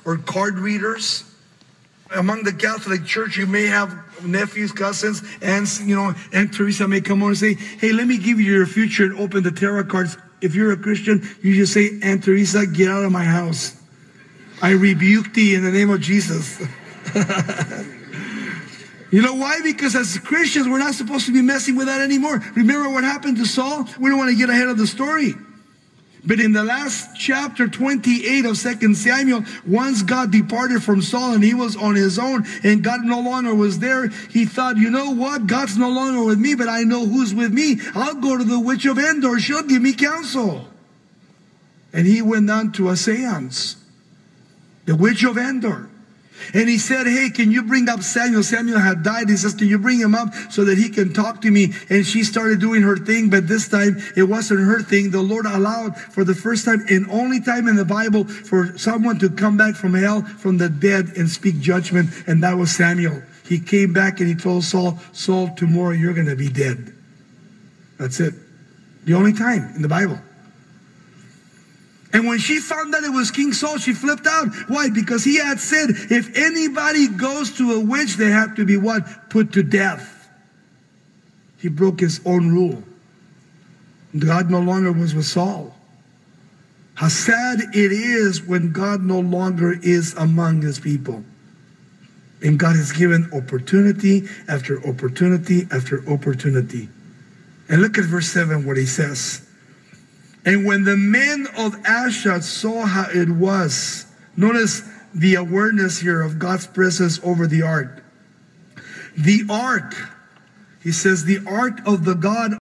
or card readers. Among the Catholic Church, you may have nephews, cousins, aunts, Aunt Teresa may come on and say, hey, let me give you your future and open the tarot cards. If you're a Christian, you just say, Aunt Teresa, get out of my house. I rebuke thee in the name of Jesus. You know why? Because as Christians, we're not supposed to be messing with that anymore. Remember what happened to Saul? We don't want to get ahead of the story. But in the last chapter 28 of 2 Samuel, once God departed from Saul and he was on his own and God no longer was there, he thought, you know what? God's no longer with me, but I know who's with me. I'll go to the witch of Endor. She'll give me counsel. And he went on to a seance, the witch of Endor. And he said, hey, can you bring up Samuel? Samuel had died. He says, can you bring him up so that he can talk to me? And she started doing her thing, but this time it wasn't her thing. The Lord allowed for the first time and only time in the Bible for someone to come back from hell, from the dead, and speak judgment. And that was Samuel. He came back and he told Saul, Saul, tomorrow you're going to be dead. That's it. The only time in the Bible. And when she found that it was King Saul, she flipped out. Why? Because he had said, if anybody goes to a witch, they have to be what? Put to death. He broke his own rule. God no longer was with Saul. How sad it is when God no longer is among his people. And God has given opportunity after opportunity after opportunity. And look at verse 7, what he says. And when the men of Ashdod saw how it was, notice the awareness here of God's presence over the ark. The ark, he says, the ark of the God